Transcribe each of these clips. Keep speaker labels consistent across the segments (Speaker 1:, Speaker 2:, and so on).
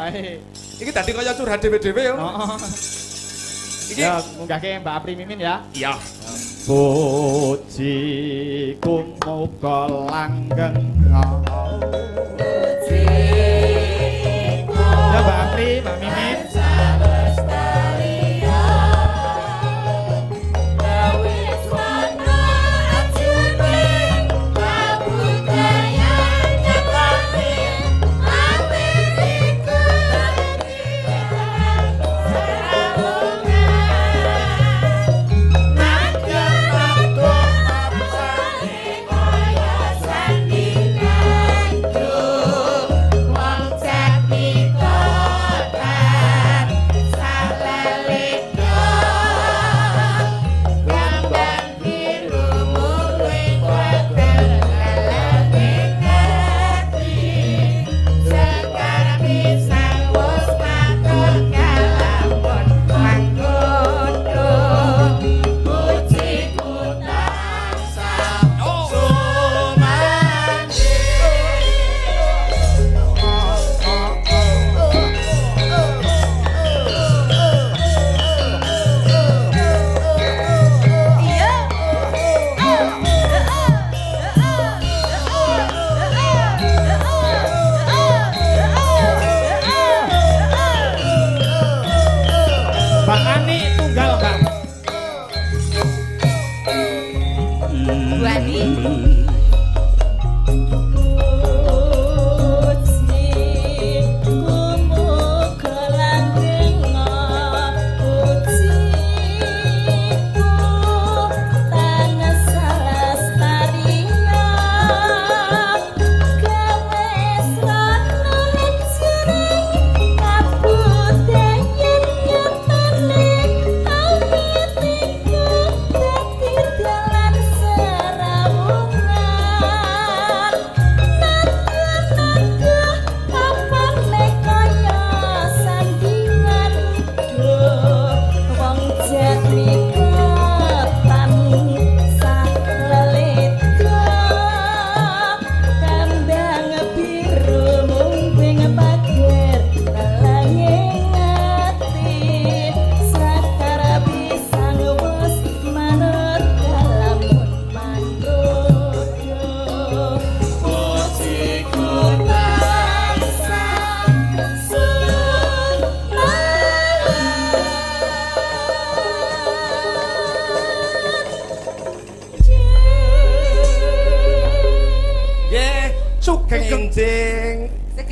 Speaker 1: wae.
Speaker 2: Iki dadi kaya curhat dhewe-dhewe yo.
Speaker 1: Heeh.
Speaker 2: Iki
Speaker 1: ya munggahke Mbak Apri Mimin ya.
Speaker 2: iya.
Speaker 1: Puji kumuga langgeng. Ya Mbak Apri, Mbak Mimin.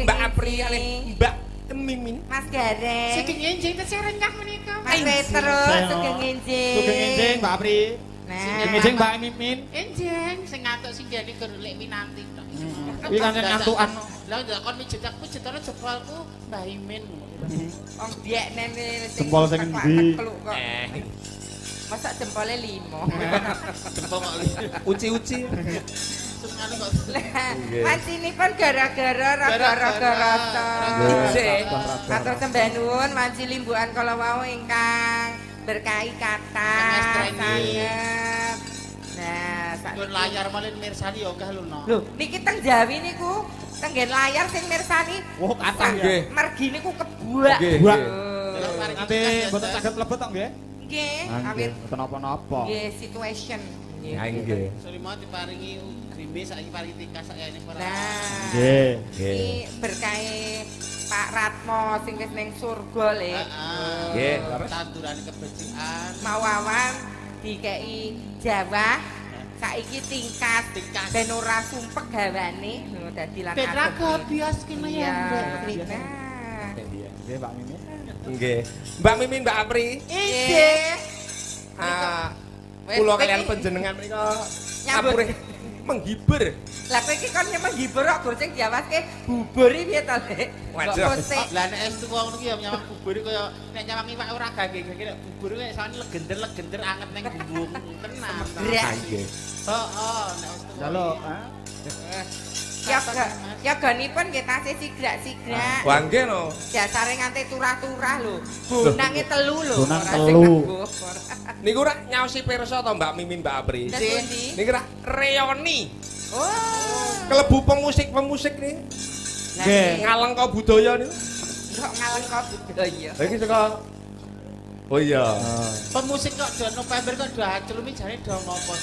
Speaker 2: Mbak Apri kalih Mbak Mimin.
Speaker 3: Mas Gareng.
Speaker 4: Sugeng enjing teserengkah menika.
Speaker 3: Mas Petrus sugeng enjing.
Speaker 1: Sugeng enjing Mbak Apri. Sugeng enjing Mbak Mimin.
Speaker 4: Enjing sing ngatuk sing jane golek winanti tok.
Speaker 1: Kuwi kan ngantukan.
Speaker 4: Lah ndak kon mijet aku jetane jempolku Mbah Imin.
Speaker 3: Wong biek nene
Speaker 1: Jempol sing endi?
Speaker 3: Masa jempolnya 5.
Speaker 2: Jempol kok uci-uci.
Speaker 3: Mas ini pun gara-gara rasa-rasa atau sembah nuwun manci limbukan kalau mau ingkang berkahi kata sanget. Nah,
Speaker 4: sakjane layar malih mirsani yo akeh lho.
Speaker 3: Lho, niki teng Jawi niku tenggen layar sing mirsani.
Speaker 1: Oh, kathah ya.
Speaker 3: Mergi niku kebuak.
Speaker 1: Buak. Nanti mboten saged mlebet tok nggih.
Speaker 3: Nggih,
Speaker 1: awit mboten napa-napa.
Speaker 3: Nggih, situation.
Speaker 2: Ha nggih.
Speaker 4: Sore mau diparingi grime saiki paringi tingkas sakjane para.
Speaker 3: Nah.
Speaker 1: Nggih.
Speaker 3: Iki berkahe Pak Ratmo sing wis ning surga le.
Speaker 2: Nggih,
Speaker 4: tandurane kebajikan.
Speaker 3: Mawawan dikei Jawa. Saiki tingkas ben ora sumpek gawane. Dadi lan
Speaker 4: Ben ra bias kene ya, Mbak.
Speaker 1: Nggih, Mbak Mimin.
Speaker 2: Nggih. Mbak Mimin, Mbak Apri.
Speaker 3: Nggih.
Speaker 2: Kula kalian panjenengan menika nyambut menghibur.
Speaker 3: Lah kowe iki kon menghibur kok gur sing diawaske bubur iki piye to, Lek?
Speaker 2: Waduh.
Speaker 4: Lah nek estu wong iki ya nyawang bubur kaya nek nyawang iwak ora gage-gage nek bubur kuwi sane legender-legender anget ning bumbung tenan.
Speaker 2: Nggih.
Speaker 4: Heeh, nek estu.
Speaker 1: Jaluk,
Speaker 3: Ya ganipun nggih tasih sigrak-sigrak.
Speaker 2: Wah nggih no.
Speaker 3: Dasare nganti turah-turah lho. Bonange telu lho.
Speaker 1: Bonang telu.
Speaker 2: Niku rak nyaosi pirsa to Mbak Mimin, Mbak Apri. Niku rak reoni.
Speaker 3: Oh.
Speaker 2: Kelebu pemusik-pemusik nih.
Speaker 1: Nggih.
Speaker 2: Ngalengka budaya niku.
Speaker 3: Kok ngaleng kok budaya.
Speaker 2: Iki saka Oh iya.
Speaker 4: Pemusik kok do November kok do acelumi jane do ngopo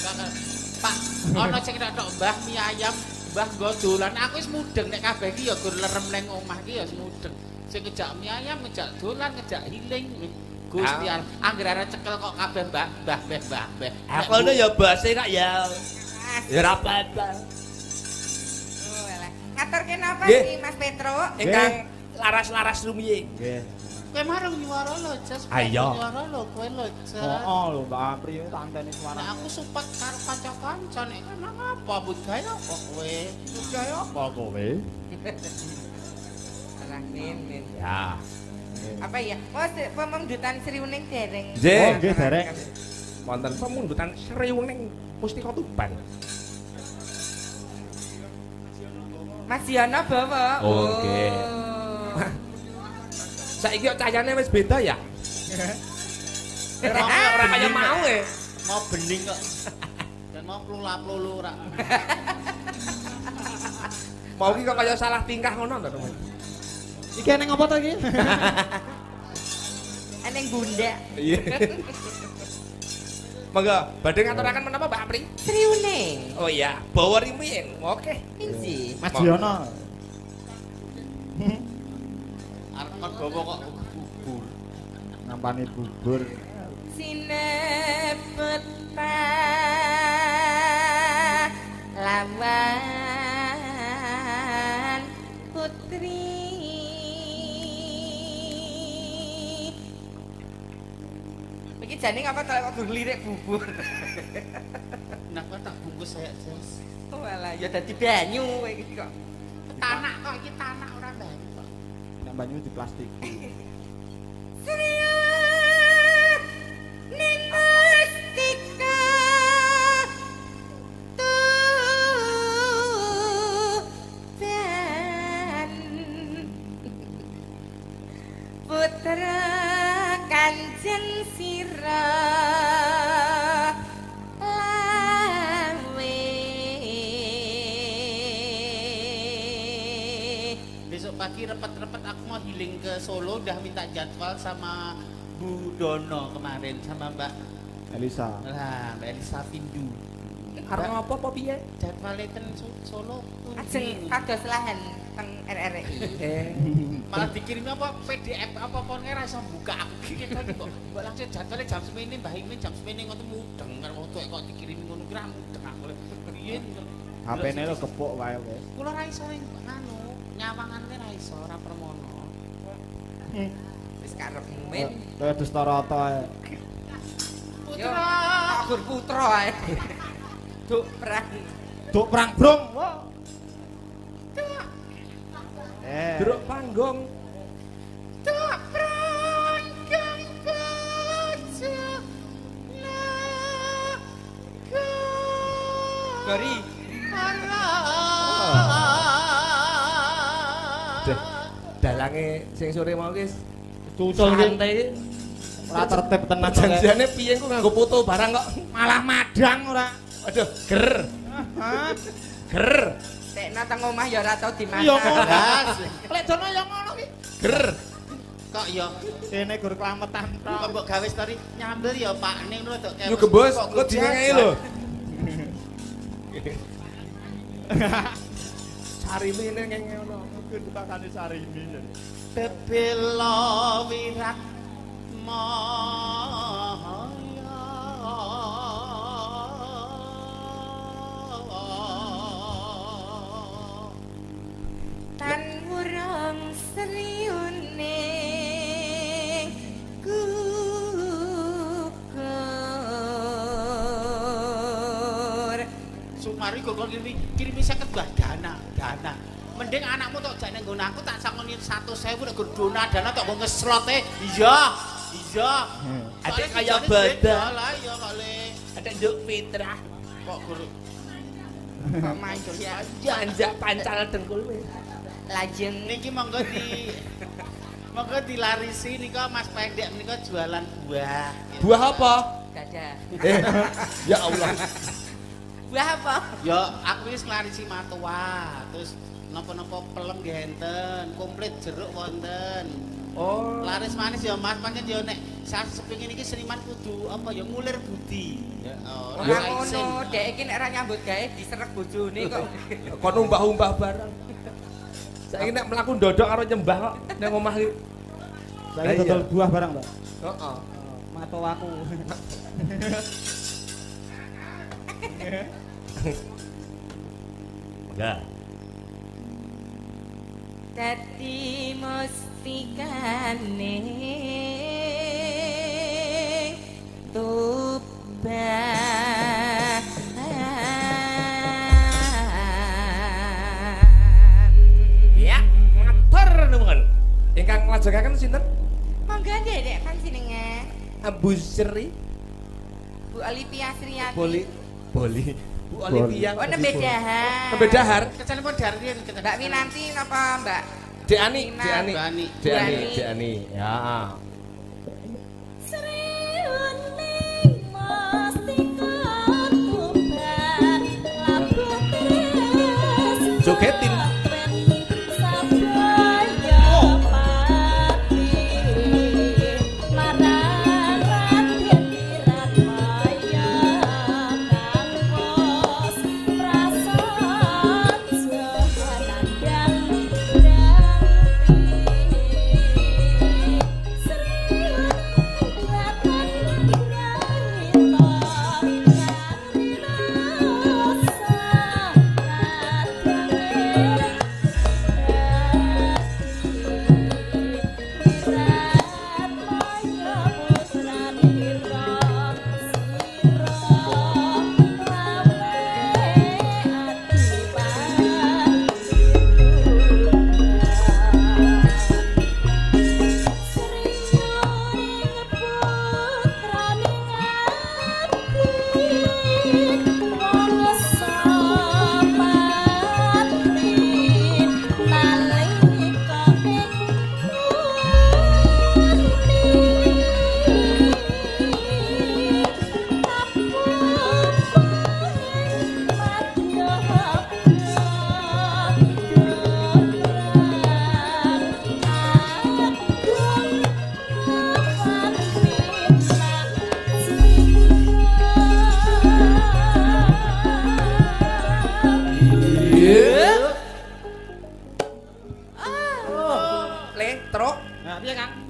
Speaker 4: Pak, ana sing tok Mbah mie ayam, Mbah nggo dolan. Aku wis mudeng nek kabeh iki ya gur lerem ning omah iki ya mudeng. Sing ngejak mie ayam, ngejak dolan, ngejak healing. Gusti Allah, anggere cekel kok kabeh Mbah.
Speaker 2: Aku ngono ya base kak ya. Ya ora apa-apa.
Speaker 3: Oh alah. Ngaturke napa
Speaker 2: Nggih.
Speaker 3: iki Mas Petro?
Speaker 2: Ingkang laras-laras rumiyin.
Speaker 1: Nggih.
Speaker 4: Kowe marung nyuara lho, Jas.
Speaker 2: Ayo.
Speaker 4: Nyuara lho kowe lho, Jas.
Speaker 1: Oh, lho Mbak Apri tanteni
Speaker 4: Nek
Speaker 1: suara.
Speaker 4: aku support karo kanca-kanca nek kan apa budaya apa kowe?
Speaker 1: Budaya apa kowe?
Speaker 3: Alah min.
Speaker 2: Ya.
Speaker 3: Apa ya? Oh, pemundutan Sriuning dereng.
Speaker 2: Nggih.
Speaker 1: Oh, nggih derek.
Speaker 2: Wonten pemundutan Sriuning Mustika Tuban.
Speaker 3: Mas Yono bawa.
Speaker 2: Oh, nggih. Saiki kok cahayane wis beda ya? Ora kaya mau e.
Speaker 4: Mau bening kok. Dan mau plula-plulu ora.
Speaker 2: Mau ki kok kaya salah tingkah ngono to, Mas?
Speaker 1: Iki eneng apa to iki?
Speaker 3: Eneng bunda.
Speaker 2: Iya. Mangga, badhe ngaturaken menapa Mbak Apri?
Speaker 3: Sriuning.
Speaker 2: Oh iya, bawa rimin. Oke.
Speaker 3: Inji.
Speaker 1: Mas Diono.
Speaker 4: Arep kon bawa kok bubur.
Speaker 1: Nampani bubur.
Speaker 3: Sinepeta lawan putri. Iki jane ngapa kok kudu lirik bubur.
Speaker 4: Kenapa tak bungkus saya, Jas?
Speaker 3: Oh alah ya dadi banyu iki kok.
Speaker 4: Tanak kok iki tanak ora banyu kok.
Speaker 1: Nek banyu di plastik.
Speaker 3: Surya Ninastika Tuhan Putra Kanjeng Sira Lawe
Speaker 4: Besok pagi repet-repet aku mau healing ke Solo udah minta jadwal sama Bu Dono kemarin sama Mbak
Speaker 1: Elisa.
Speaker 4: Mbak Elisa Pindu.
Speaker 2: Arep apa piye?
Speaker 4: Jadwalnya ten Solo
Speaker 3: Ajeng kados lahan teng RRI.
Speaker 4: malah dikirim apa PDF apa pon ora iso buka aku iki tadi kok mbak langsung jadwalnya jam semene Mbah Imin jam semene ngono mudeng kan waktu kok dikirim ngono kira mudeng aku piye
Speaker 1: HP-ne lo kepuk wae wis.
Speaker 4: kula ra iso nganu nyawangane ra iso ora permono
Speaker 3: Wis karepmu men.
Speaker 1: Kaya Destarata ae.
Speaker 3: Yo,
Speaker 4: putra
Speaker 3: akur putra ae. Duk perang.
Speaker 1: Duk perang brong.
Speaker 2: Duruk panggung.
Speaker 4: tak prangkang baca naga
Speaker 3: Gori.
Speaker 2: Dalange sing sore mau wis
Speaker 1: Tutul iki
Speaker 2: santai.
Speaker 1: ora tertib tenan.
Speaker 2: Janjiane piye ku nganggo foto barang kok.
Speaker 1: Malah madang ora.
Speaker 2: Aduh, ger. Ger.
Speaker 3: Tekna teng omah ya ora tau dimasak.
Speaker 1: Iya ngono.
Speaker 4: lek dono ya ngono ki
Speaker 2: Ger.
Speaker 4: kok ya
Speaker 1: Kene gur kelametan
Speaker 4: kok
Speaker 1: tok.
Speaker 4: mbok gawe story nyambel ya Pak ning ngono tok
Speaker 2: Yo gembos, kok dingengi lho. Sarine ngene ngono.
Speaker 1: Mungkin ditakani Sarimi.
Speaker 4: Bebelo wirat
Speaker 3: Tan wurang seriune gugur.
Speaker 4: Sumari kok kirimi 50 bah dana. Mending anakmu tok jak nang nggon aku tak sangoni 100.000 nek gur dana tok nggo ngeslote. Iya.
Speaker 2: Adek
Speaker 4: Soalnya
Speaker 2: kaya
Speaker 4: tujuannya
Speaker 2: badak.
Speaker 4: beda lah ya kok le.
Speaker 2: Ada nduk fitrah.
Speaker 4: Kok gur
Speaker 3: Kok manjur ya.
Speaker 2: Janjak pancal dengkul wis.
Speaker 3: Lajeng
Speaker 4: niki monggo dilarisi nika Mas Pendek menika jualan buah.
Speaker 2: Buah apa?
Speaker 3: dadah.
Speaker 2: Ya Allah.
Speaker 3: Buah apa?
Speaker 4: Ya aku wis nglarisi matua terus napa-napa pelem nggih enten, komplit jeruk wonten.
Speaker 2: Oh.
Speaker 4: Laris manis ya Mas, pancen ya nek sepengin iki seniman kudu apa ya ngulir budi. Ya,
Speaker 3: ora ngono, dhek iki nek ora nyambut gawe diserek bojone kok.
Speaker 2: Kon umbah-umbah barang. Saiki nek mlaku ndodok karo nyembah kok ning omah iki.
Speaker 1: Saya dodol buah barang, Pak.
Speaker 2: Heeh.
Speaker 1: Mato aku.
Speaker 2: Ya.
Speaker 3: Dadi mustikane
Speaker 2: Ya, matur nuwun. Ingkang nglajengaken sinten?
Speaker 3: Monggo Dek kan jenenge.
Speaker 2: Abu Sri.
Speaker 3: Bu Olivia Sriati.
Speaker 2: Boli. Bu Olivia.
Speaker 3: Oh nembe dahar.
Speaker 2: Nembe dahar.
Speaker 4: Kecanipun Darlin
Speaker 3: Mbak Winanti napa Mbak?
Speaker 2: Dek Ani,
Speaker 3: Ina.
Speaker 2: Dek Ani.
Speaker 4: Bani.
Speaker 2: Dek Ani, Dek Ani. Ya. Jogetin.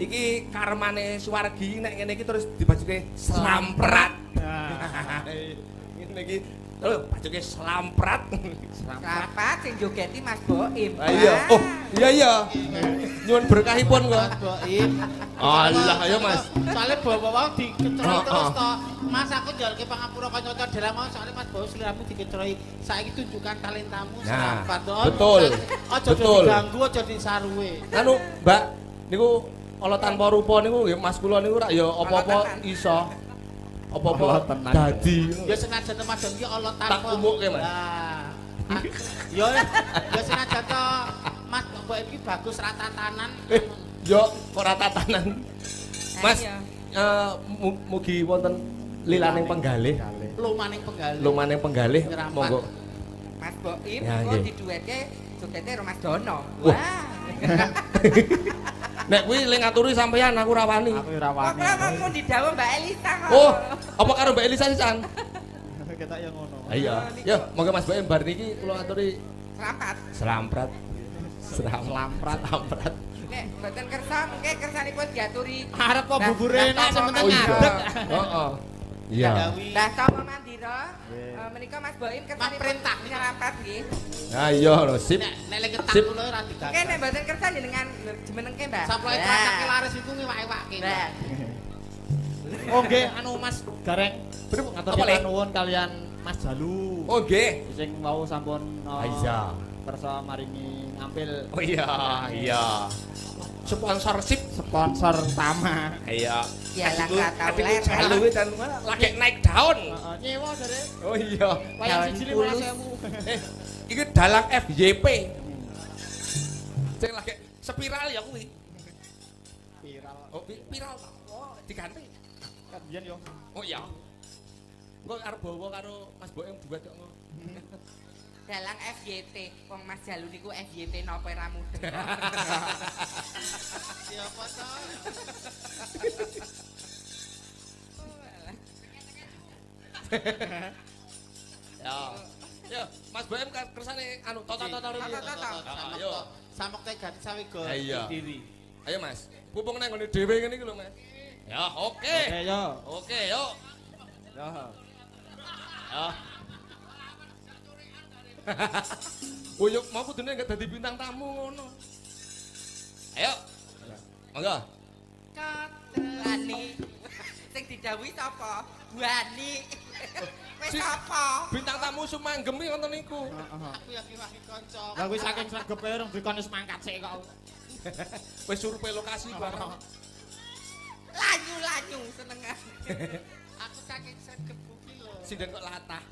Speaker 2: Iki karmane Suwargi nek ngene iki terus dibajuke slamprat. Ngene iki lho bajuke slamprat.
Speaker 3: Slamprat sing jogeti Mas Boim.
Speaker 2: Iya. Oh, iya iya. Nyuwun berkahipun kok.
Speaker 4: Mas Boim.
Speaker 2: Allah ya Mas.
Speaker 4: Soale bawa-bawa diketroi terus to. Mas aku njalke pangapura kanca-kanca dalam mau soalnya Mas Boim sliramu diketroi. Saiki tunjukkan talentamu slamprat.
Speaker 2: Betul.
Speaker 4: Aja diganggu, aja disaruwe.
Speaker 2: Anu, Mbak, niku ala tanpa rupa niku nggih Mas kula niku rak ya apa-apa iso. Apa-apa dadi.
Speaker 4: Ya senajan Ramadan ki Allah tanpa.
Speaker 2: Tak umukke, Mas.
Speaker 4: Ya senajan to Mas Mbok iki bagus ra tatanan.
Speaker 2: Yo ora tatanan. Mas, mugi wonten lilaning penggalih. Lumaning penggalih. Monggo.
Speaker 3: Mas Boim
Speaker 2: Ya,
Speaker 3: kok
Speaker 2: nggih.
Speaker 3: diduweke jogete Mas Dono.
Speaker 2: Wah.
Speaker 3: Wah.
Speaker 2: Nek kuwi ling ngaturi sampean aku ra wani.
Speaker 1: Aku ora
Speaker 3: Kok
Speaker 1: wani.
Speaker 3: mau didhawuh Mbak Elisa kok.
Speaker 2: Oh, apa karo Mbak Elisa sisan?
Speaker 1: Kita yang ngono.
Speaker 2: Iya. Ya, monggo Mas Boim bar niki kula aturi
Speaker 3: Slamprat.
Speaker 2: selamprat. Selamprat.
Speaker 3: Nek mboten kersa mengke kersanipun diaturi.
Speaker 4: Arep kok bubure enak sementing
Speaker 2: Oh iya.
Speaker 4: ngadeg.
Speaker 2: Heeh. Iya.
Speaker 3: Lah sama Mandira, menika Mas Boim kersanipun
Speaker 4: perintah.
Speaker 3: nyerapat nggih.
Speaker 2: Nah iya lho sip.
Speaker 4: Nek lek ketak
Speaker 2: Sip.
Speaker 4: kula ora
Speaker 3: Oke,
Speaker 4: digagas.
Speaker 3: nek mboten kersa jenengan jemenengke, Mbak.
Speaker 4: Samploke tracake laris iku ngiwak-iwake.
Speaker 3: Nah,
Speaker 1: Oh nggih, anu Mas Gareng. Ngatur
Speaker 2: Apa, Le?
Speaker 1: nuwun kalian Mas Jalu.
Speaker 2: Oh nggih.
Speaker 1: Sing wau sampun
Speaker 2: Iya.
Speaker 1: kersa maringi ngampil
Speaker 2: Oh iya. Sponsorship.
Speaker 1: sponsor utama.
Speaker 2: Iya.
Speaker 3: ya lah kata
Speaker 2: Adikku
Speaker 3: ulen.
Speaker 2: Jalu dan lagi naik daun.
Speaker 1: Nyewa jare.
Speaker 2: Oh iya.
Speaker 1: Wayang
Speaker 3: Daun
Speaker 1: siji
Speaker 3: pulus.
Speaker 1: 15.000.
Speaker 2: Iki dalang FYP. Sing lagi spiral ya kuwi.
Speaker 1: Viral.
Speaker 2: Oh, viral ta? Oh, diganti.
Speaker 1: Kan biyen yo.
Speaker 2: Oh iya. Engko arep bawa karo Mas Boem duet kok.
Speaker 3: dalang FYT. Wong Mas Jalu niku FYT napa ora mudeng.
Speaker 4: Siapa to?
Speaker 2: Ya. Ya, Mas BM kersane anu toto-toto iki. Ayo.
Speaker 4: Samok teh ganti sawi go
Speaker 2: Iya.
Speaker 4: diri.
Speaker 2: Ayo Mas, mumpung nang ngene dhewe ngene iki lho Mas. Ya, oke.
Speaker 1: Oke yo.
Speaker 2: Oke, yuk.
Speaker 1: Yo.
Speaker 2: Ya. Oh, yuk mau kudune enggak dadi bintang tamu ngono. Ayo. Monggo.
Speaker 3: Katrani. Sing didhawuhi sapa? Wani. Wis apa?
Speaker 2: Bintang tamu sumanggem iki ngoten niku.
Speaker 4: Aku ya kiwaki kanca.
Speaker 1: Lah kuwi saking sregepe rong dikon wis mangkat sik kok.
Speaker 2: Wis survei lokasi bareng.
Speaker 3: Lanyu-lanyu senengan.
Speaker 4: Aku saking sregep iki lho.
Speaker 2: Sinden kok latah.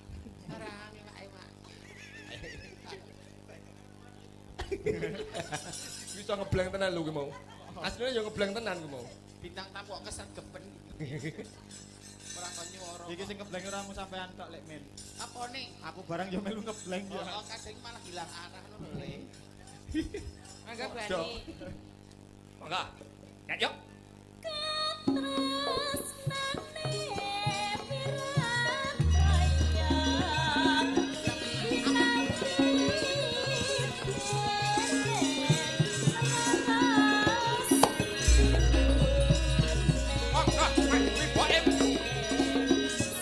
Speaker 4: Ora emak-emak.
Speaker 2: Bisa ngebleng tenan lho ki mau. Asline ya ngebleng tenan ki mau.
Speaker 4: Bintang tamu kok kesregepen. Ora kon nyuwara.
Speaker 1: Iki sing ngebleng ora mu sampean tok lek men.
Speaker 4: Apa nih?
Speaker 1: Aku barang yo melu ngebleng yo.
Speaker 4: Oh, kadang malah hilang arah ngono lho.
Speaker 3: Mangga Wani.
Speaker 2: Monggo. Ya yuk.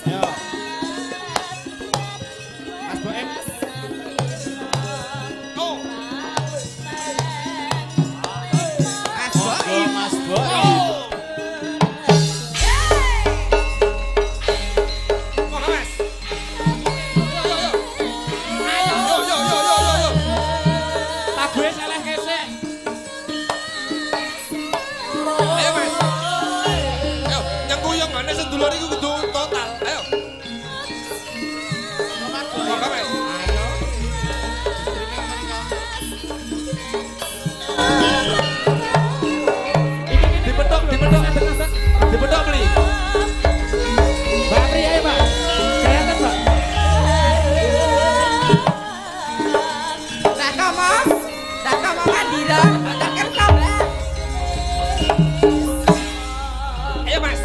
Speaker 1: Yo. Mas BM.
Speaker 2: Oh.
Speaker 1: Mas BM.
Speaker 2: Monggo Mas. Yo yo yo yo yo yo.
Speaker 1: Tabuhe seleh kesek.
Speaker 2: Ayo Mas. Ayo, nyengkuyungane sedulur iki kudu total. Ayo. Monggo Mas. Dipetok, dipetok, dipetok beli.
Speaker 1: Mbak Pri ayo, Mbak. Kelihatan, Mbak.
Speaker 3: Dak komo. Dak komo mandira. Dak kersa lah.
Speaker 2: Ayo Mas.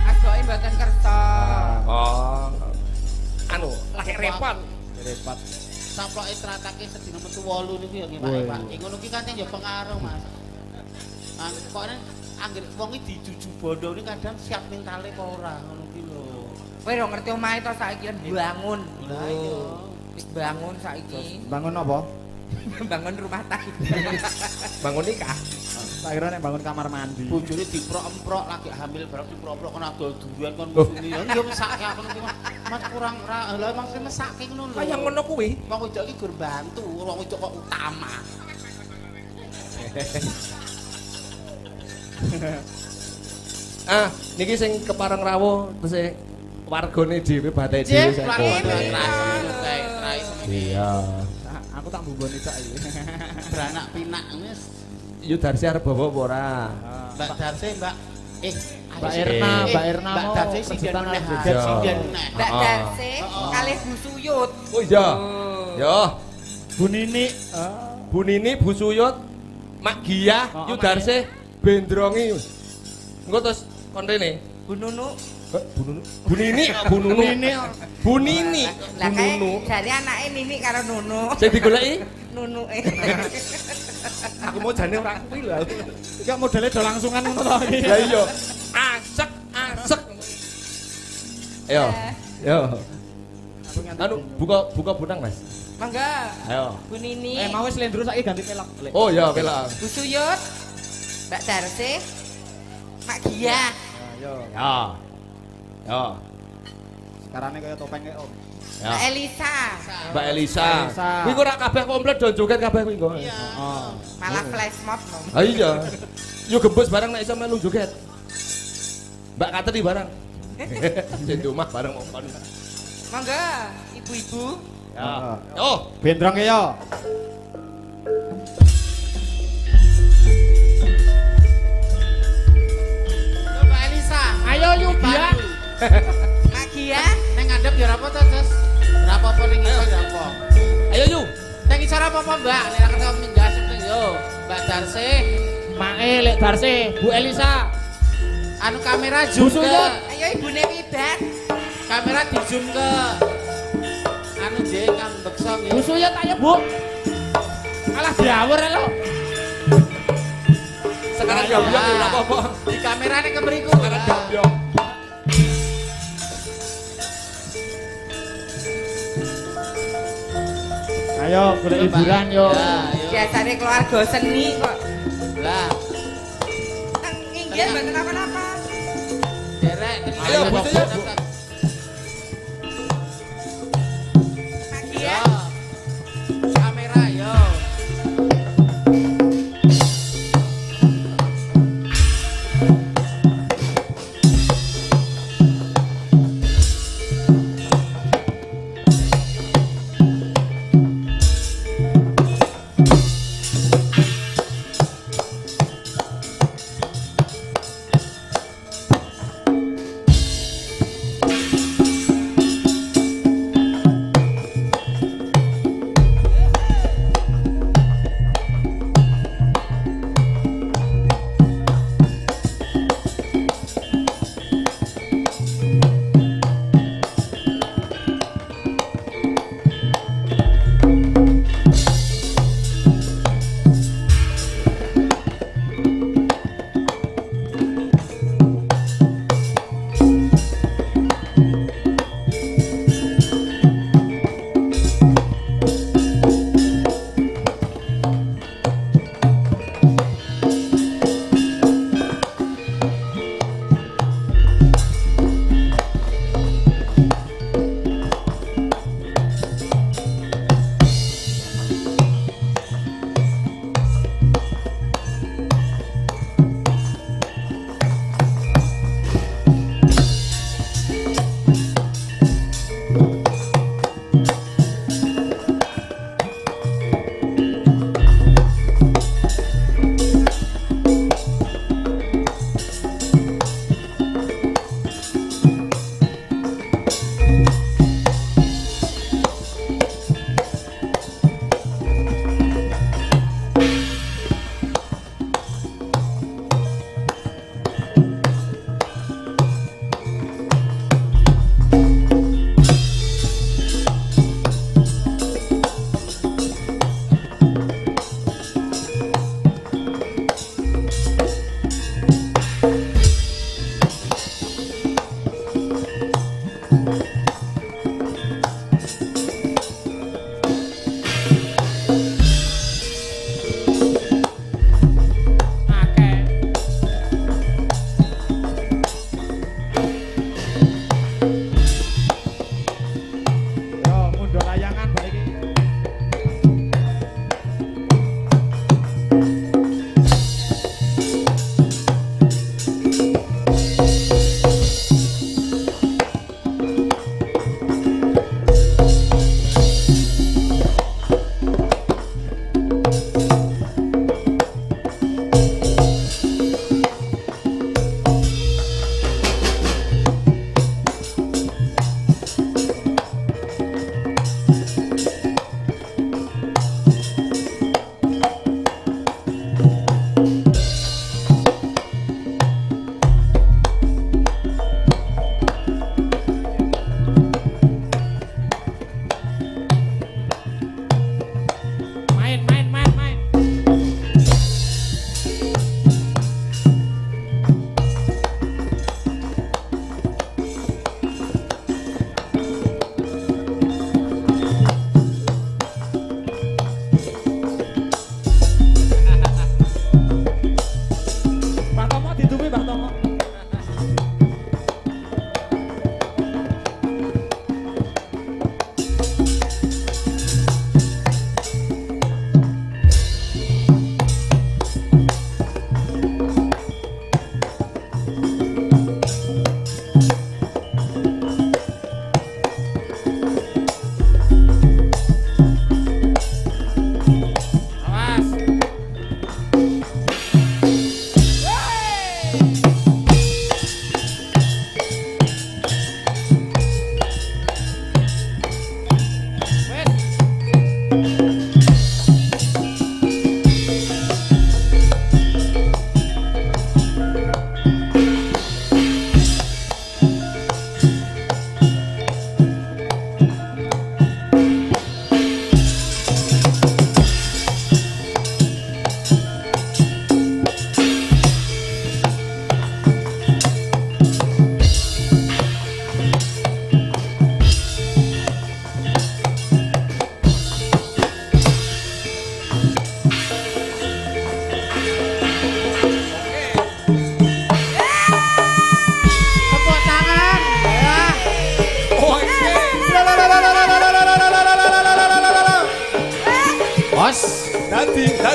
Speaker 3: Mas Boim mboten kersa.
Speaker 2: Oh. Anu, lagi repot.
Speaker 1: Repot.
Speaker 4: Saploke tratake sedina metu 8 niku ya nggih Pak. Pak. Ngono ki kan ya pengaruh Mas. Kok anggere wong iki dijuju bondo ini kadang siap mentale apa ora ngono ki lho.
Speaker 3: Kowe ora ngerti omahe to saiki bangun.
Speaker 4: Lah iya.
Speaker 3: Wis bangun saiki.
Speaker 1: Bangun apa?
Speaker 3: Bangun rumah tangga.
Speaker 2: Bangun nikah.
Speaker 1: Tak kira nek bangun kamar mandi.
Speaker 4: Bojone diprok-emprok lagi hamil barang diprok-emprok kon adol duwen kon ngusuni. Ya mesake aku niku Mas kurang ra. Lah emang sing mesake ngono lho.
Speaker 2: Kaya ngono kuwi.
Speaker 4: Wong wedok iki gur bantu, wong wedok kok utama.
Speaker 2: Niki sing kepareng rawuh terus wargane dhewe batek
Speaker 4: Cek,
Speaker 2: dhewe
Speaker 4: keluarga
Speaker 2: saiki. Iya.
Speaker 1: Aku tak bumboni cak iki.
Speaker 4: Beranak pinak wis.
Speaker 2: Yu Darsi arep bawa apa ora?
Speaker 4: Mbak Darsi, Mbak.
Speaker 1: Mbak Erna, Mbak Erna
Speaker 4: Mbak
Speaker 1: mau
Speaker 4: Darsi sinden
Speaker 1: kejutan
Speaker 4: meneh,
Speaker 1: aja.
Speaker 2: Iya.
Speaker 4: sinden meneh.
Speaker 3: Mbak Darsi kalih Bu Suyut.
Speaker 2: Oh iya. Yo,
Speaker 1: Bu Nini.
Speaker 2: Bu Nini, Bu Suyut, Mak Giyah, Yu Darsi, Bendrongi. Engko terus kon rene.
Speaker 3: Bu Nunu.
Speaker 2: Bu Nunu. Bu Nini, Bu Nunu. Bu Nini.
Speaker 3: Lah
Speaker 2: Bu
Speaker 3: kae
Speaker 2: Nunu.
Speaker 3: jare anake Nini karo Nunu.
Speaker 2: Sing digoleki
Speaker 3: Nunuke.
Speaker 2: aku mau jane ora kuwi lho.
Speaker 1: Iki modele do langsungan ngono to iki.
Speaker 2: Lah iya. Asek, asek. Ayo. Yo. Anu buka bunang, Mas.
Speaker 3: Mangga.
Speaker 2: Ayo.
Speaker 3: Bu Nini.
Speaker 1: Mau wis lendru saiki ganti pelak.
Speaker 2: Oh iya, pelak.
Speaker 3: Bu Suyut. Mbak Darsi. Mak Giyah.
Speaker 1: Ayo.
Speaker 2: Ya. Ya.
Speaker 1: Sekarane kaya topeng kaya Om.
Speaker 2: Ya.
Speaker 3: Mbak Elisa.
Speaker 2: Mbak Elisa.
Speaker 1: Elisa.
Speaker 2: Kuwi kok ora kabeh komplit do joget kabeh kuwi kok.
Speaker 4: Iya.
Speaker 1: Heeh.
Speaker 3: Malah flash mob nom.
Speaker 2: Ah iya. Yo gembus barang nek iso melu joget. Mbak Katri barang. Sing di omah bareng mongkon.
Speaker 3: Mangga, ibu-ibu.
Speaker 2: Ya. Oh,
Speaker 1: Bendrong ya.
Speaker 4: Yo Mbak Elisa.
Speaker 1: Ayo Yudia.
Speaker 3: Mak Giyah.
Speaker 4: Neng ngadep ya apa to, Tes? Ora apa-apa ning ngisor ya apa.
Speaker 2: ayo Yu.
Speaker 4: Neng ngisor apa-apa, Mbak? Nek ora ketemu minggas yo. Mbak Darsi.
Speaker 1: Mae Lek Darsi, Bu Elisa.
Speaker 4: Anu kamera zoom
Speaker 1: Bu
Speaker 4: ke.
Speaker 1: Suyut.
Speaker 3: Ayo ibune Wibat.
Speaker 4: Kamera di zoom ke. Anu dhe ngambekso nggih.
Speaker 1: Bu Suyut ayo, Bu. Alah diawur lho.
Speaker 2: Sekarang gambyong ya ora apa-apa.
Speaker 4: Di kamerane ke mriku.
Speaker 2: Sekarang gambyong.
Speaker 1: Ayo golek hiburan yo.
Speaker 3: Biasane keluarga seni kok.
Speaker 4: Lah,
Speaker 3: Nang inggil mboten apa-apa.
Speaker 4: derek.
Speaker 2: Ayo, Bu Suyut, Bu.
Speaker 3: Mak
Speaker 4: Yo.
Speaker 3: Giyah.
Speaker 4: Kamera yo.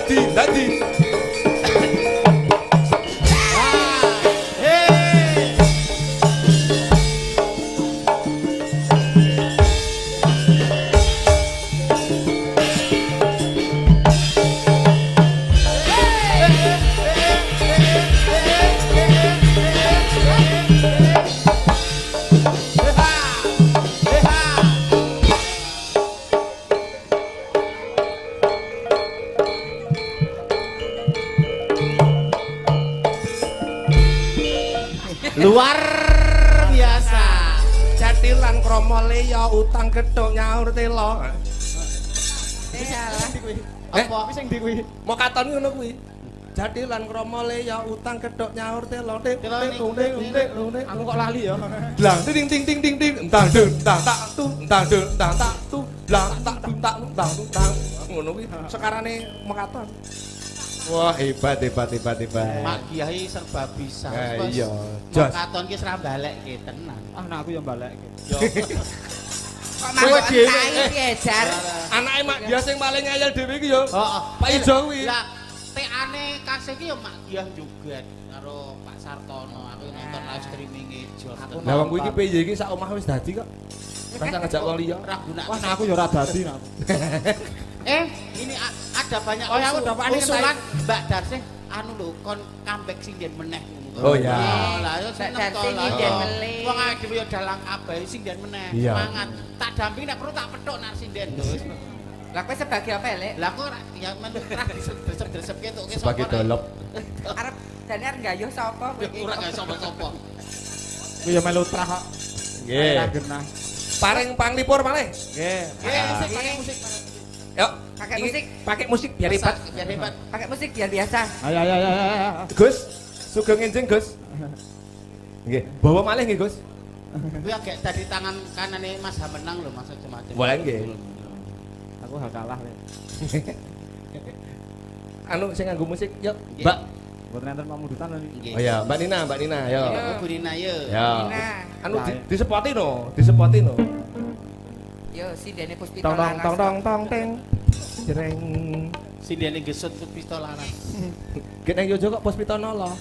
Speaker 2: dadi.
Speaker 4: Luar biasa.
Speaker 2: Jatilan krama leya utang kethuk nyaur telo.
Speaker 4: Apa
Speaker 1: sing ndi kuwi?
Speaker 2: Mau katon ngono kuwi. Jatilan krama leya utang kethuk nyaur telo.
Speaker 1: Aku kok lali ya.
Speaker 2: Blang ting ting ting ting ting entang deng entang tak tu entang deng entang tak tu blang tak tu tak entang tu tang ngono kuwi sekarane mekaton. Wah hebat.
Speaker 4: Mak Kiai serba bisa.
Speaker 2: Iya.
Speaker 4: Jos. Katon ki ora balekke tenan.
Speaker 1: Ah nek aku ya balekke.
Speaker 4: Yo.
Speaker 3: Kok manggon kae piye jar?
Speaker 2: Anake Mak Diah sing paling ngeyel dhewe iki yo.
Speaker 4: Heeh.
Speaker 2: Pak Ijo kuwi.
Speaker 4: Lah tekane kasih ki yo Mak Diah juga karo Pak Sartono. Aku nonton live streaming Jos.
Speaker 2: Lah wong kuwi iki piye iki sak omah wis dadi kok. Rasa ngajak wong liya.
Speaker 4: Ora gunakne.
Speaker 1: Wah, aku ya ora dadi nek.
Speaker 4: Ini ada banyak
Speaker 1: Oh, ya, aku dapat
Speaker 4: usulan Mbak Darsih anu lho kon comeback sing den meneh.
Speaker 2: Oh, ya.
Speaker 4: Lah yo
Speaker 3: Mbak
Speaker 4: seneng to
Speaker 3: Darsih
Speaker 4: lah.
Speaker 3: iki den melih.
Speaker 4: Wong awake dhewe yo dalang kabeh sing den meneh.
Speaker 2: Iya.
Speaker 4: Semangat. Tak dampingi nek perlu tak petuk nek sinden terus.
Speaker 3: Lah kowe sebagai apa, Lek?
Speaker 4: Lah aku ora ya menurut dresep-dresep ketuke sapa.
Speaker 2: Sebagai dolop.
Speaker 3: Arep dene arep gayuh sapa kowe iki?
Speaker 4: Ora gak sapa-sapa.
Speaker 1: Ku ya melu trah kok.
Speaker 2: Nggih.
Speaker 1: Ora genah.
Speaker 2: Paring panglipur malih.
Speaker 1: Nggih.
Speaker 4: Musik pakai musik.
Speaker 2: Yuk.
Speaker 3: Pakai
Speaker 2: Ini
Speaker 3: musik.
Speaker 2: Pakai musik biar hebat.
Speaker 4: Biar hebat.
Speaker 3: Pakai musik biar biasa.
Speaker 1: Ayo.
Speaker 2: Gus, sugeng enjing Gus. Nggih, bawa malih nggih Gus.
Speaker 4: Kuwi agak tadi tangan kanane Mas Hamenang lho Mas Cemate.
Speaker 2: Boleh nggih.
Speaker 1: Aku hal kalah Lek.
Speaker 2: Anu sing nganggo musik, yuk. Mbak.
Speaker 1: Mboten enten pamundutan lho niki.
Speaker 4: Nggih.
Speaker 2: Oh ya, Mbak Nina, yo.
Speaker 4: Yo Bu Rina yo.
Speaker 2: Ya.
Speaker 3: Nina.
Speaker 2: Anu disepoti no.
Speaker 3: Yo sindene Puspita
Speaker 2: Tong tong
Speaker 3: Laras.
Speaker 2: tong tong tong teng. Jreng.
Speaker 4: Sindene gesut pistol laras.
Speaker 2: Gek nang Yojo kok Puspita nolo.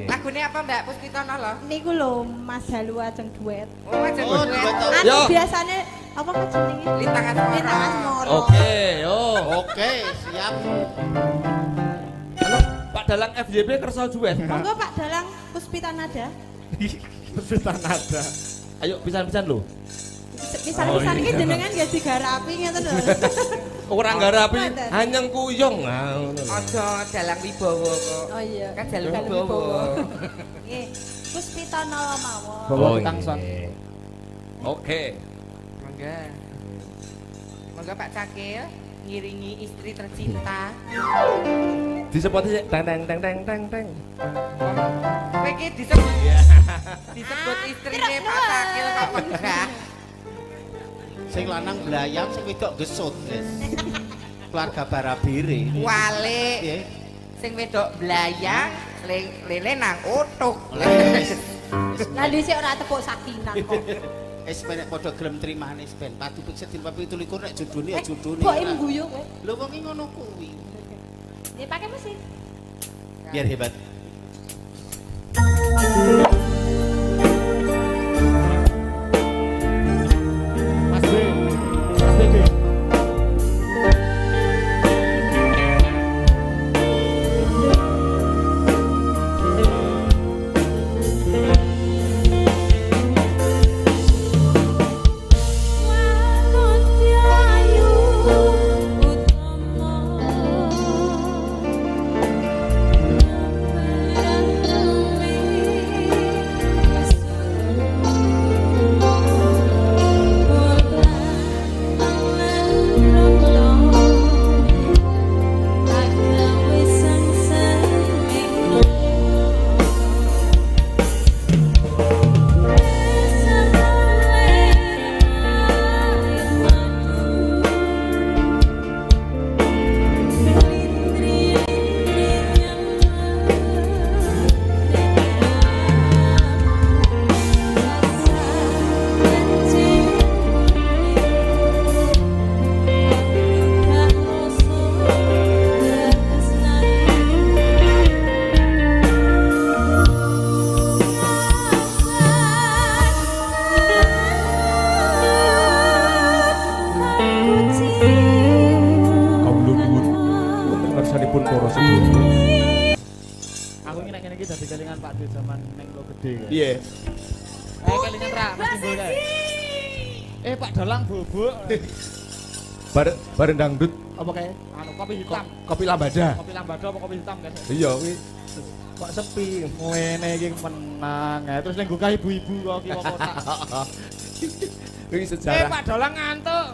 Speaker 3: Lagune apa Mbak Puspita Nolo?
Speaker 5: Niku lho Mas Halu ajeng duet.
Speaker 3: Oh, aja
Speaker 4: Oh,
Speaker 3: duet.
Speaker 4: duet.
Speaker 5: Anu
Speaker 2: Yo.
Speaker 5: biasane apa kok jenenge?
Speaker 3: Lintang Asmara.
Speaker 5: Lintang Asmara.
Speaker 2: Oke, yo.
Speaker 4: Oke, siap.
Speaker 2: Anu Pak Dalang FYP kersa duet.
Speaker 5: Monggo Pak Dalang Puspita Nada.
Speaker 1: Puspita nada.
Speaker 2: Ayo pisan-pisan lho.
Speaker 5: Misal-misal iki jenengan nggih digarapi ngeten lho.
Speaker 2: Ora ngarapi,
Speaker 5: Mboten.
Speaker 2: hanyang kuyong. Ah, ngono lho.
Speaker 3: Aja dalang wibawa kok.
Speaker 5: Oh iya.
Speaker 3: Kan dalang
Speaker 5: Dalang
Speaker 3: wibawa.
Speaker 5: wibawa. Nggih. Puspita Nala mawon.
Speaker 1: Bawa
Speaker 2: Oh,
Speaker 1: tangson.
Speaker 2: iya. Oke.
Speaker 3: Mangga. Mangga Pak Cakil ngiringi istri tercinta.
Speaker 2: Disepoti sik teng teng teng teng teng teng.
Speaker 3: Kowe iki disebut disebut istrine Pak Cakil kok megah.
Speaker 4: Sing lanang blayang, sing wedok gesut, guys. Keluarga Barabire.
Speaker 3: Wale
Speaker 4: Nggih.
Speaker 3: sing wedok blayang, lele nang utuk.
Speaker 5: Lah dhisik ora tepuk sakinan kok.
Speaker 4: Ben nek padha gelem trimane ben padu pik sedil papi 17 nek judune ya judune.
Speaker 5: Kok guyu kowe?
Speaker 4: Lho wong iki ngono kuwi.
Speaker 5: Nggih pakai musik.
Speaker 4: Biar hebat.
Speaker 1: Mas B. Mas BB.
Speaker 5: Utama
Speaker 1: ngene iki dadi kelingan Pak Dut zaman ning lo gede.
Speaker 2: Iya.
Speaker 1: Kelingan ra Mas Timbul kae. Pak Dalang bubuk.
Speaker 2: Bareng dangdut
Speaker 1: Apa kae? Anu kopi hitam.
Speaker 2: kopi lambada.
Speaker 1: Kopi lambada apa kopi hitam guys?
Speaker 2: Iya kuwi. Kok sepi.
Speaker 1: Ngene iki menang. Terus ning gugah ibu-ibu kok ki kok kotak.
Speaker 2: Kuwi sejarah.
Speaker 1: Pak Dalang ngantuk.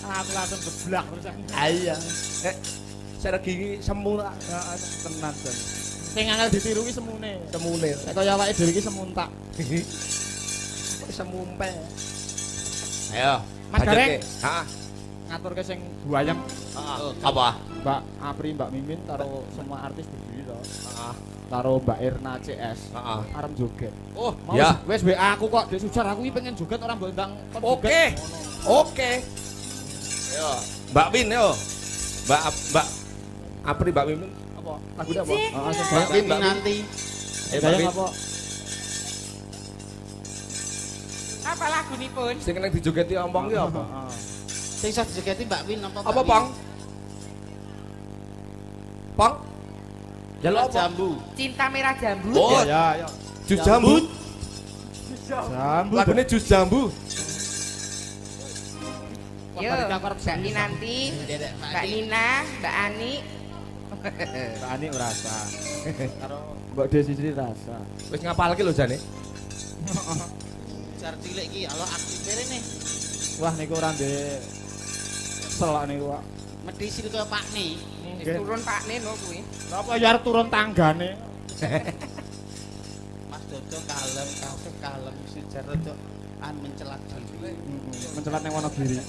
Speaker 1: Aku langsung geblak terus.
Speaker 2: Iya. Seregi iki semu tak
Speaker 1: Tenan jan. Sing angel ditiru ki semune.
Speaker 2: semune.
Speaker 1: Nek kaya awake dhewe iki semuntak.
Speaker 2: Kok semumpe. Ayo,
Speaker 1: Mas Gareng.
Speaker 2: Heeh.
Speaker 1: Ngaturke sing buayem.
Speaker 2: Apa?
Speaker 1: Mbak Apri, Mbak Mimin karo semua artis berdiri to.
Speaker 2: Heeh.
Speaker 1: Karo Mbak Erna CS.
Speaker 2: Heeh.
Speaker 1: Arep joget.
Speaker 2: Oh,
Speaker 1: Mau
Speaker 2: ya.
Speaker 1: wis WA aku kok, Dek Sujar aku iki pengen joget ora mbok ndang kon joget.
Speaker 2: Oke. Oke. Yo, Mbak Win yo. Mbak Apri, Mbak Mimin.
Speaker 1: Apa? Lagu apa?
Speaker 5: Cik.
Speaker 1: Heeh, sing
Speaker 2: Mbak Win, Mbak Win.
Speaker 4: nanti.
Speaker 2: Mbak
Speaker 1: Gayeng
Speaker 2: Win.
Speaker 1: apa?
Speaker 3: Apa lagu nih pun?
Speaker 2: Sing kena dijogeti ompong ki apa?
Speaker 1: Heeh.
Speaker 4: Sing iso dijogeti Mbak Win apa Mbak
Speaker 2: Apa,
Speaker 4: Win?
Speaker 2: Pong? Pong? Jaluk
Speaker 4: Merah
Speaker 2: apa?
Speaker 4: jambu.
Speaker 3: Cinta merah jambu.
Speaker 2: Oh,
Speaker 1: Ya.
Speaker 2: jus jambu.
Speaker 1: Jambu.
Speaker 2: Lagune jus jambu.
Speaker 3: Yo, Mbak Minanti,
Speaker 4: Dedek Pak
Speaker 3: Mbak
Speaker 4: Adi.
Speaker 3: Nina, Mbak Ani.
Speaker 1: Mbak Ani rasa. Karo Mbak Desi rasa.
Speaker 2: Wis ngapalke lho jane.
Speaker 4: Jar cilik iki alo aktif rene.
Speaker 1: Wah niku ora ndek selak niku, Pak.
Speaker 4: Medisil ke Pak Ni.
Speaker 3: Wis turun Pak Neno kuwi.
Speaker 1: Napa ya arep turun tanggane?
Speaker 4: Mas Dodo kalem, kafe kalem, Sujar rada mencelat diri.
Speaker 1: Mencelat ning Wonogiri.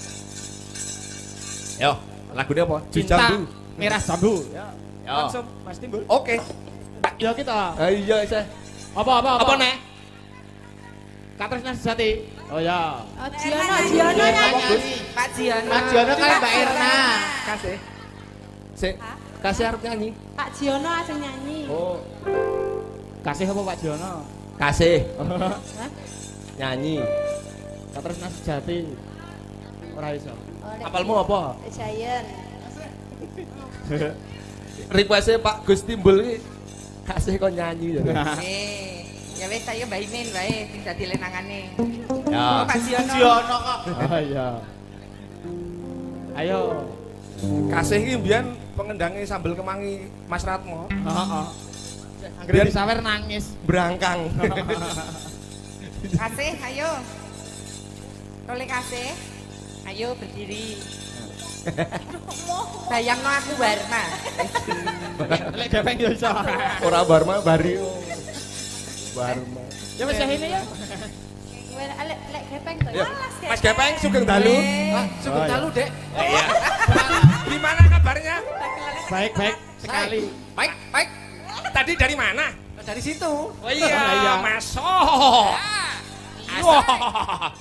Speaker 2: Yo, lagune apa? Jus
Speaker 1: Cinta
Speaker 2: jambu.
Speaker 1: merah jambu. Ya.
Speaker 2: Yo.
Speaker 1: Langsung Mas Timbul.
Speaker 2: Oke.
Speaker 1: Ya kita.
Speaker 2: Iya, saya.
Speaker 1: Apa?
Speaker 2: Nek?
Speaker 1: Katresna sejati. Oh ya.
Speaker 5: Jiono nyanyi.
Speaker 3: Pak Jiono.
Speaker 4: Pak Jono kali Mbak Erna.
Speaker 2: Kasih. Sik. Kasih arep nyanyi.
Speaker 5: Pak Jiono asing nyanyi.
Speaker 2: Oh,
Speaker 1: Kasih apa Pak Jono?
Speaker 2: kasih
Speaker 5: Hah?
Speaker 2: nyanyi.
Speaker 1: Katresna sejati. Ora iso.
Speaker 2: Apalmu apa?
Speaker 5: Giant.
Speaker 2: Request Pak Gus Timbul iki kasih kok nyanyi ya.
Speaker 3: Ya wis ayo Mbak Imin wae sing dadi lenangane.
Speaker 2: Ya.
Speaker 3: Oh, Pak Jiono.
Speaker 4: Jono kok.
Speaker 1: Ah iya. Ayo.
Speaker 2: Kasih iki mbiyen pengendange sambel kemangi Mas Ratmo.
Speaker 1: Heeh.
Speaker 2: Biar-
Speaker 1: Anggere disawer nangis.
Speaker 2: Brangkang.
Speaker 3: Kasih, ayo. Tole kasih. Ayo berdiri. Bayangno aku Barma.
Speaker 1: Lek gepeng yo iso.
Speaker 2: Ora Barma Bari. Barma.
Speaker 1: Ya wis ini ya.
Speaker 5: Lek gepeng to.
Speaker 2: Ya.
Speaker 5: Malas kayak.
Speaker 2: Mas Gepeng Sugeng Dalu.
Speaker 4: Sugeng
Speaker 1: Oh, iya.
Speaker 4: dalu, Dek.
Speaker 2: Iya. Gimana kabarnya?
Speaker 1: Baik sekali.
Speaker 2: Baik, baik. Tadi dari mana?
Speaker 4: Dari situ.
Speaker 2: Oh iya,
Speaker 1: Iya.
Speaker 2: masuk. Wah.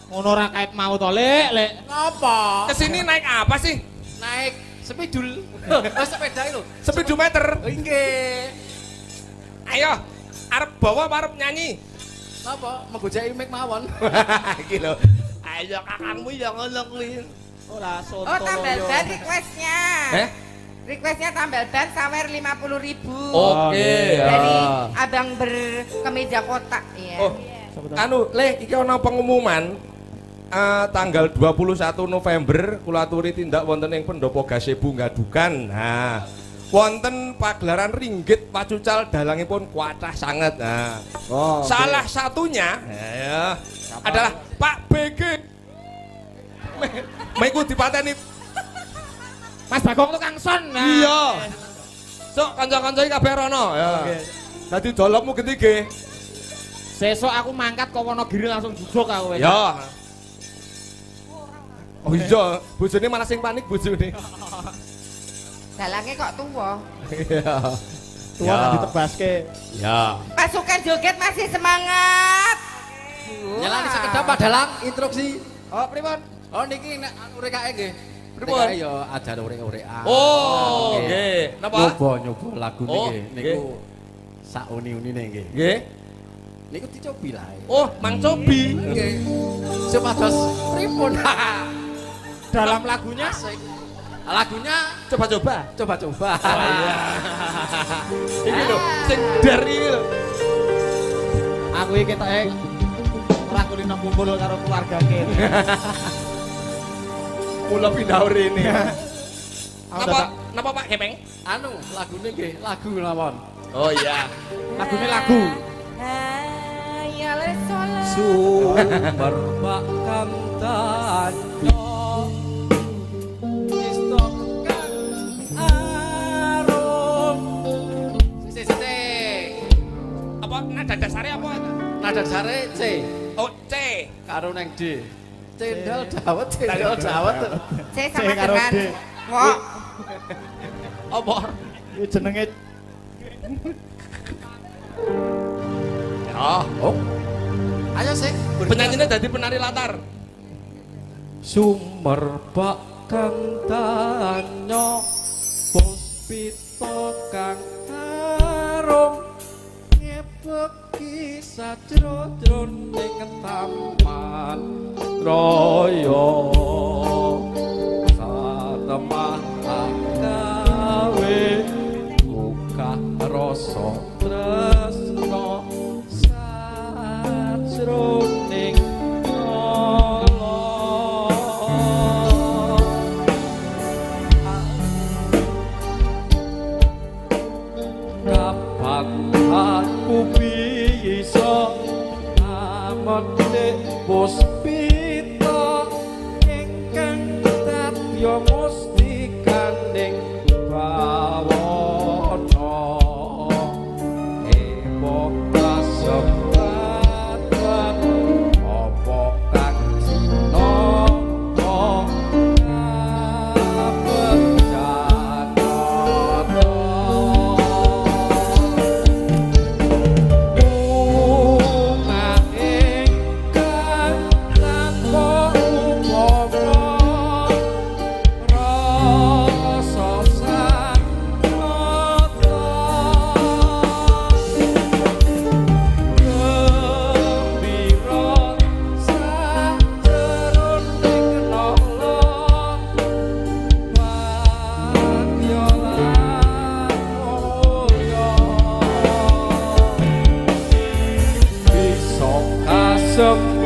Speaker 1: Ngono ora kait mau to, Lek.
Speaker 4: Ngapa?
Speaker 2: Kesini naik apa sih?
Speaker 4: Naik sepidul. Oh, sepeda itu.
Speaker 2: Speedometer.
Speaker 4: Nggih.
Speaker 2: Ayo, arep bawa apa arep nyanyi?
Speaker 4: Napa? Menggojeki mic mawon.
Speaker 2: Iki lho. Ayo kakangmu ya ngono kuwi.
Speaker 1: Ora soto.
Speaker 3: Oh, tambal ban requestnya. Requestnya tambal ban sawer 50.000.
Speaker 2: Oke.
Speaker 3: Dari
Speaker 2: ya.
Speaker 3: abang berkemeja kotak. Iya.
Speaker 2: Oh, anu, Le, iki ana pengumuman tanggal 21 November kula aturi tindak wonten ing Pendopo Gazebo Gadukan. Nah, wonten pagelaran ringgit pacucal dalangipun kuatah sanget. Nah,
Speaker 1: Oh,
Speaker 2: salah satunya ya, adalah Pak BG. Maiku dipateni.
Speaker 1: Mas Bagong tukang son. Nah.
Speaker 2: Iya. Sok kanca-kanca iki kabeh rono ya.
Speaker 1: Oke.
Speaker 2: Dadi dolopmu gendige.
Speaker 1: Sesuk aku mangkat ke Wonogiri langsung jujuk aku wis.
Speaker 2: Ya. Oh iya, bojone malah sing panik bojone.
Speaker 3: Dalange kok tuwa.
Speaker 2: Iya.
Speaker 1: Tua kan ditebaske.
Speaker 2: Ya.
Speaker 3: Pasukan joget masih semangat.
Speaker 4: Nyalani sekedap Pak Dalang instruksi.
Speaker 1: Oh, pripun?
Speaker 4: Oh niki nek urek-urek nggih.
Speaker 2: Pripun?
Speaker 4: Rekae ya ajar urek-urekan.
Speaker 2: Oh, nggih. Napa?
Speaker 4: Nyoba lagu
Speaker 2: Oh,
Speaker 4: niki. Niku sak uni-unine nggih.
Speaker 2: Nggih.
Speaker 4: Niku dicobi lah.
Speaker 2: Oh, Mang Cobi.
Speaker 4: Nggih. Supados pripun?
Speaker 1: Dalam lagunya
Speaker 4: Asik. Lagunya
Speaker 2: Coba-coba.
Speaker 4: coba-coba.
Speaker 2: Oh iya. Ini lho, sing dari lho.
Speaker 1: Aku iki ketoke lakune nang kumpul karo keluarga kene.
Speaker 2: Mula pindah rene.
Speaker 1: Aku
Speaker 2: Napa Pak Gepeng?
Speaker 4: Anu, lagune nggih, lagu mawon.
Speaker 2: Oh iya.
Speaker 1: lagune lagu.
Speaker 3: Ya le solo.
Speaker 4: Sumber bakam tanyo istok kang arum. Sik.
Speaker 2: Apa nada dasare apa?
Speaker 4: Nada dasare C
Speaker 2: Oh, C.
Speaker 4: karo neng D. Cendol dawet, cendol dawet.
Speaker 3: Saya sama
Speaker 1: karo
Speaker 3: dengan
Speaker 1: D.
Speaker 3: Wok.
Speaker 4: Apa?
Speaker 1: Iki jenenge
Speaker 2: Oh,
Speaker 4: Ayo sih,
Speaker 2: penyanyinya jadi penari latar.
Speaker 4: Sumber bakam tanyo puspita kang harum ngepeki sajro-jroning taman raya satemah gawe buka rasa tresno sajroning kapan aku bisa amete puspita ingkang tatya musti kandhing bawana epo kasempatan apa kang sinata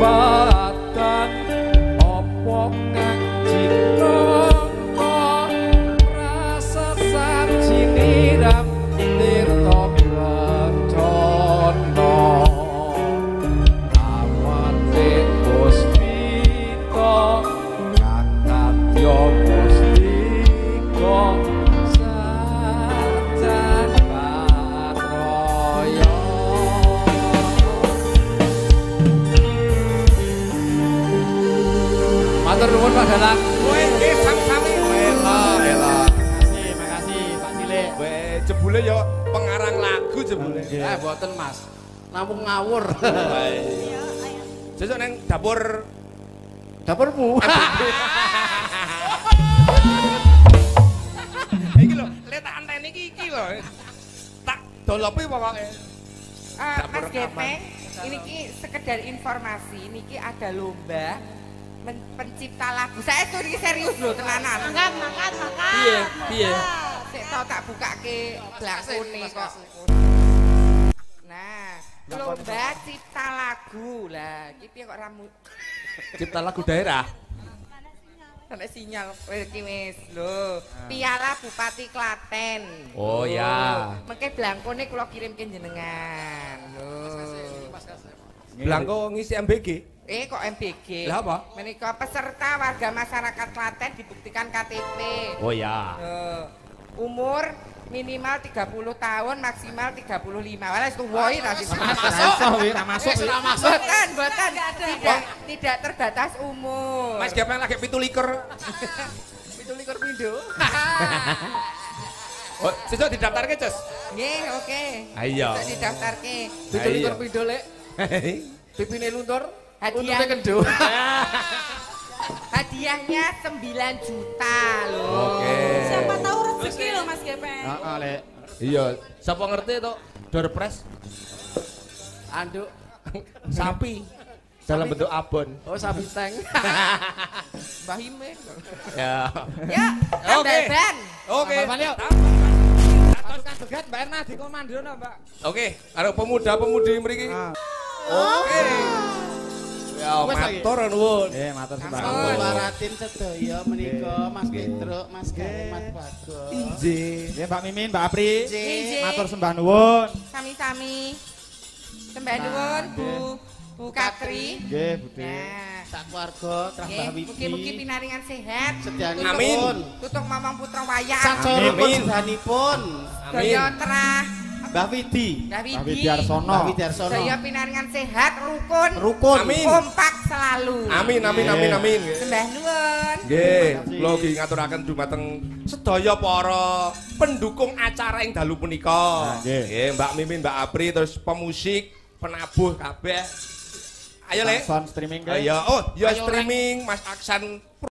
Speaker 4: kesempatan opo kang cinta rasa sajiniram tirta kencana amate puspita kakatya mustika sajan patroya. Matur nuwun Pak Dalang.
Speaker 2: Kowe nggih sami-sami.
Speaker 1: Makasih Pak Cilik.
Speaker 2: Weh, jebule ya pengarang lagu jebule.
Speaker 4: Mboten Mas. Namung ngawur.
Speaker 2: Sesuk nang dapur
Speaker 4: Dapurmu.
Speaker 2: iki lho, letak antene iki lho. Tak dolopi pokoke.
Speaker 3: Mas Gepeng, ini ki sekedar informasi, niki ada lomba pencipta lagu. Saya tuh ini serius loh, tenanan.
Speaker 5: Makan.
Speaker 2: Piye?
Speaker 3: Sik tau tak bukake blakune kok. Nah, lomba cipta lagu. Lah, iki piye kok ramu
Speaker 2: Cipta lagu daerah.
Speaker 3: ana sinyal iki wis lho. Piala Bupati Klaten.
Speaker 2: Oh ya.
Speaker 3: Mengke blangkone kula kirimke jenengan. Lho.
Speaker 2: Blanko ngisi MBG.
Speaker 3: Kok MBG?
Speaker 2: Lah apa?
Speaker 3: Menika peserta warga masyarakat Klaten dibuktikan KTP.
Speaker 2: Oh ya.
Speaker 3: Umur minimal 30 tahun, maksimal 35. Wales tuwoi ta
Speaker 1: Masuk.
Speaker 3: Boten. Tidak terbatas umur.
Speaker 2: Mas Gepeng lagi 17.
Speaker 3: 17 pindho.
Speaker 2: Oh, sesuk didaftarke, Cus.
Speaker 3: Nggih, oke.
Speaker 2: Ayo.
Speaker 3: Bisa didaftarke.
Speaker 4: 17 pindho lek. Pipine luntur.
Speaker 3: Hadiah.
Speaker 4: Kendo.
Speaker 3: Hadiahnya 9 juta loh.
Speaker 2: Oke.
Speaker 5: Siapa tahu rezeki loh Mas Gepeng.
Speaker 1: Heeh, Lek.
Speaker 2: Iya, sapa ngerti to? Door press
Speaker 4: Anduk
Speaker 2: sapi.
Speaker 1: dalam bentuk abon.
Speaker 2: Oh, sapi tank.
Speaker 3: Mbah Imin.
Speaker 2: Ya.
Speaker 3: Ya,
Speaker 2: Oke.
Speaker 3: ban.
Speaker 2: Oke.
Speaker 1: Yuk. Atur kan begat Mbak Erna dikomandona, Mbak.
Speaker 2: Oke, karo pemuda-pemudi mriki. Oke. Ya, matur nuwun.
Speaker 1: Matur
Speaker 3: Ampun.
Speaker 1: sembah.
Speaker 4: Waratin sedaya menika Mas Petruk, Mas Gani, Mas Bagus.
Speaker 1: Injih. Nggih Mbak Mimin, Mbak Apri.
Speaker 3: Injih.
Speaker 1: Matur sembah nuwun.
Speaker 3: Sami-sami. Sembah nuwun Bu Katri.
Speaker 1: Nggih, Budhe.
Speaker 3: Nah,
Speaker 4: Sak keluarga Trambah Widi.
Speaker 3: mugi-mugi pinaringan sehat.
Speaker 4: Sedianipun.
Speaker 2: Amin.
Speaker 3: Tutuk mamang putra wayang.
Speaker 4: Sangsara
Speaker 2: Amin.
Speaker 4: sedhanipun.
Speaker 3: Daya terah.
Speaker 4: Mbah Widi.
Speaker 3: Mbah
Speaker 1: Mbak
Speaker 3: Widi.
Speaker 1: Widiarsono.
Speaker 4: Mbah Widiarsono.
Speaker 3: Daya pinaringan sehat, rukun.
Speaker 4: Rukun.
Speaker 2: Amin.
Speaker 3: Kompak selalu.
Speaker 2: Amin amin amin amin.
Speaker 3: Sembah nuwun.
Speaker 2: Nggih, kula ugi ngaturaken dumateng sedaya para pendukung acara ing dalu punika.
Speaker 1: nggih.
Speaker 2: Nggih, Mbak Mimin, Mbak Apri terus pemusik, penabuh kabeh. Ayo, Le.
Speaker 1: Sound streaming nggih.
Speaker 2: Ayo, oh, ya
Speaker 4: Ayo,
Speaker 2: streaming Mas Aksan